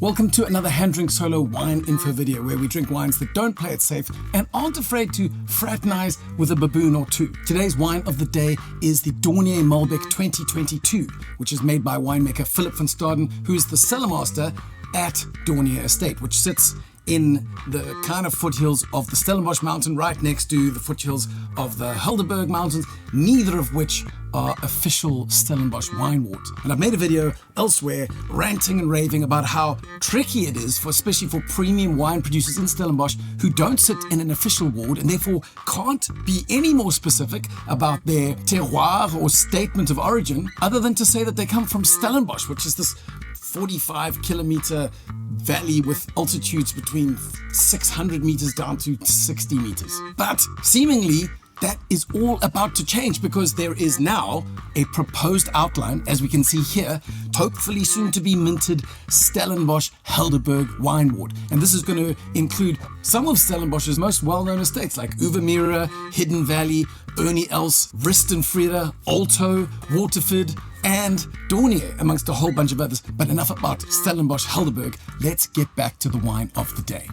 Welcome to another Hand Drink Solo wine info video where we drink wines that don't play it safe and aren't afraid to fraternize with a baboon or two. Today's wine of the day is the Dornier Malbec 2022, which is made by winemaker Philip van Staden, who is the cellar master at Dornier Estate, which sits in the kind of foothills of the Stellenbosch mountain, right next to the foothills of the Helderberg mountains, neither of which are official Stellenbosch wine wards. And I've made a video elsewhere ranting and raving about how tricky it is, especially for premium wine producers in Stellenbosch who don't sit in an official ward and therefore can't be any more specific about their terroir or statement of origin other than to say that they come from Stellenbosch, which is this 45-kilometer valley with altitudes between 600 meters down to 60 meters. But seemingly that is all about to change because there is now a proposed outline, as we can see here, hopefully soon to be minted Stellenbosch Helderberg wine ward. And this is going to include some of Stellenbosch's most well-known estates like Uvermere, Hidden Valley, Ernie Els, Ristenfreda, Alto, Waterford, and Dornier, amongst a whole bunch of others. But enough about Stellenbosch Helderberg. Let's get back to the wine of the day.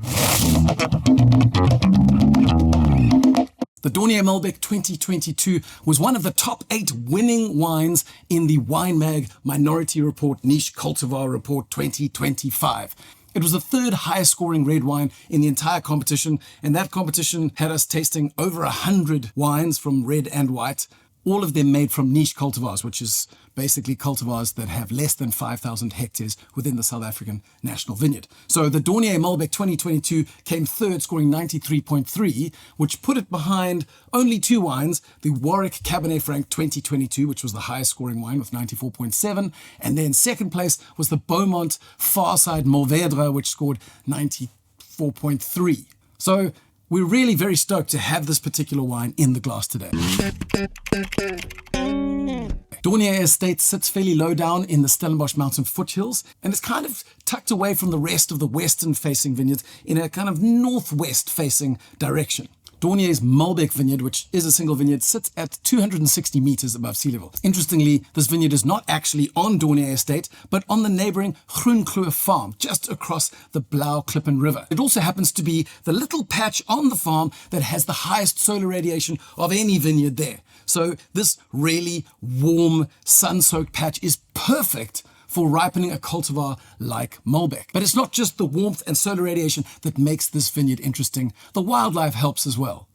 The Dornier Malbec 2022 was one of the top 8 winning wines in the Wine Mag Minority Report Niche Cultivar Report 2025. It was the third highest scoring red wine in the entire competition, and that competition had us tasting over 100 wines from red and white, all of them made from niche cultivars, which is basically cultivars that have less than 5,000 hectares within the South African National Vineyard. So the Dornier Malbec 2022 came third, scoring 93.3, which put it behind only 2 wines, the Warwick Cabernet Franc 2022, which was the highest scoring wine with 94.7, and then second place was the Beaumont Farside Mourvèdre, which scored 94.3. So we're really very stoked to have this particular wine in the glass today. Dornier Estate sits fairly low down in the Stellenbosch mountain foothills, and it's kind of tucked away from the rest of the western-facing vineyards in a kind of northwest-facing direction. Dornier's Malbec vineyard, which is a single vineyard, sits at 260 meters above sea level. Interestingly, this vineyard is not actually on Dornier Estate, but on the neighboring Groenkloof farm, just across the Blauwklippen River. It also happens to be the little patch on the farm that has the highest solar radiation of any vineyard there. So this really warm, sun-soaked patch is perfect for ripening a cultivar like Malbec. But it's not just the warmth and solar radiation that makes this vineyard interesting. The wildlife helps as well.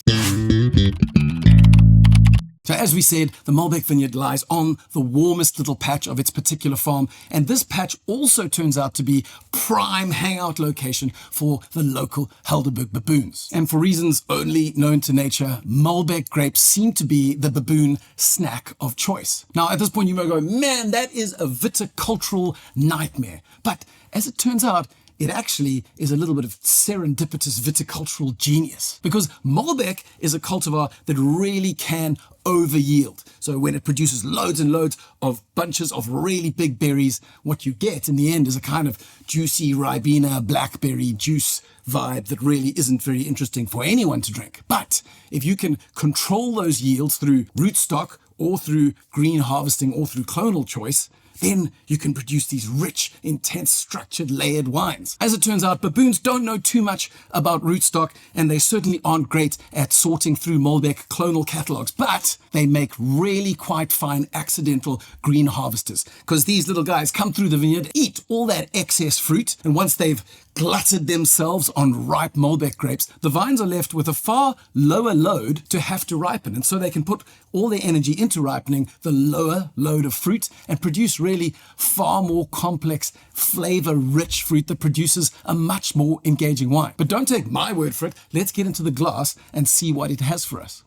So as we said, the Malbec vineyard lies on the warmest little patch of its particular farm, and this patch also turns out to be prime hangout location for the local Helderberg baboons. And for reasons only known to nature, Malbec grapes seem to be the baboon snack of choice. Now at this point you may go, man, that is a viticultural nightmare. But as it turns out, it actually is a little bit of serendipitous viticultural genius, because Malbec is a cultivar that really can over yield. So when it produces loads and loads of bunches of really big berries, what you get in the end is a kind of juicy Ribena blackberry juice vibe that really isn't very interesting for anyone to drink. But if you can control those yields through rootstock or through green harvesting or through clonal choice, then you can produce these rich, intense, structured, layered wines. As it turns out, baboons don't know too much about rootstock, and they certainly aren't great at sorting through Malbec clonal catalogs, but they make really quite fine accidental green harvesters, because these little guys come through the vineyard, eat all that excess fruit, and once they've glutted themselves on ripe Malbec grapes, the vines are left with a far lower load to have to ripen. And so they can put all their energy into ripening the lower load of fruit and produce really far more complex, flavor-rich fruit that produces a much more engaging wine. But don't take my word for it. Let's get into the glass and see what it has for us.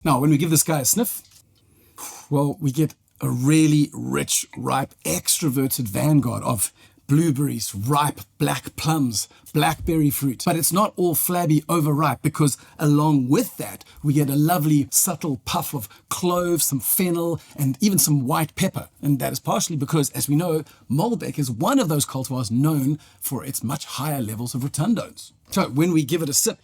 Now, when we give this guy a sniff, well, we get a really rich, ripe, extroverted vanguard of blueberries, ripe black plums, blackberry fruit. But it's not all flabby overripe, because along with that, we get a lovely subtle puff of clove, some fennel, and even some white pepper. And that is partially because, as we know, Malbec is one of those cultivars known for its much higher levels of rotundones. So when we give it a sip,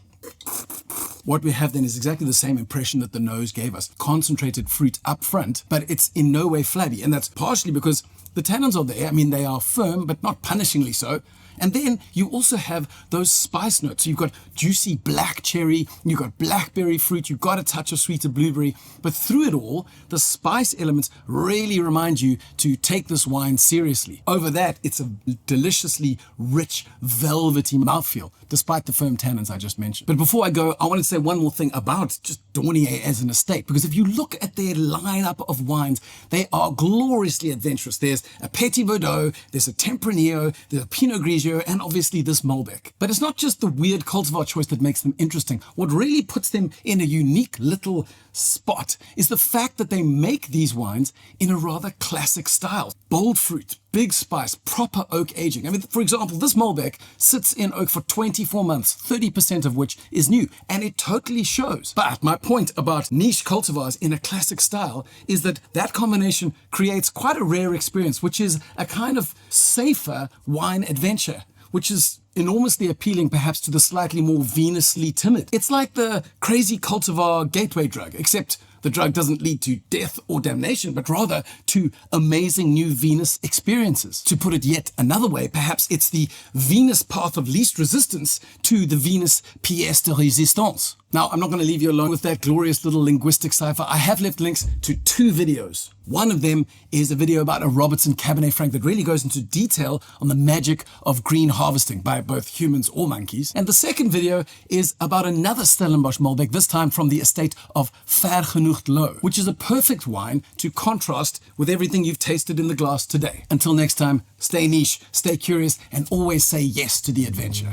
what we have then is exactly the same impression that the nose gave us. Concentrated fruit up front, but it's in no way flabby. And that's partially because The tannins are there. I mean, they are firm, but not punishingly so. And then you also have those spice notes. So you've got juicy black cherry, you've got blackberry fruit, you've got a touch of sweeter blueberry. But through it all, the spice elements really remind you to take this wine seriously. Over that, it's a deliciously rich, velvety mouthfeel, despite the firm tannins I just mentioned. But before I go, I want to say one more thing about just Dornier as an estate, because if you look at their lineup of wines, they are gloriously adventurous. There's a Petit Verdot, there's a Tempranillo, there's a Pinot Grigio, and obviously this Malbec. But it's not just the weird cultivar choice that makes them interesting. What really puts them in a unique little spot is the fact that they make these wines in a rather classic style. Bold fruit, big spice, proper oak aging. I mean, for example, this Malbec sits in oak for 24 months, 30% of which is new, and it totally shows. But my point about niche cultivars in a classic style is that that combination creates quite a rare experience, which is a kind of safer wine adventure, which is enormously appealing perhaps to the slightly more venously timid. It's like the crazy cultivar gateway drug, except the drug doesn't lead to death or damnation, but rather to amazing new venous experiences. To put it yet another way, perhaps it's the venous path of least resistance to the venous pièce de résistance. Now, I'm not going to leave you alone with that glorious little linguistic cipher. I have left links to 2 videos. One of them is a video about a Robertson Cabernet Franc that really goes into detail on the magic of green harvesting by both humans or monkeys. And the second video is about another Stellenbosch Malbec, this time from the estate of Vergenoegd Lo, which is a perfect wine to contrast with everything you've tasted in the glass today. Until next time, stay niche, stay curious, and always say yes to the adventure.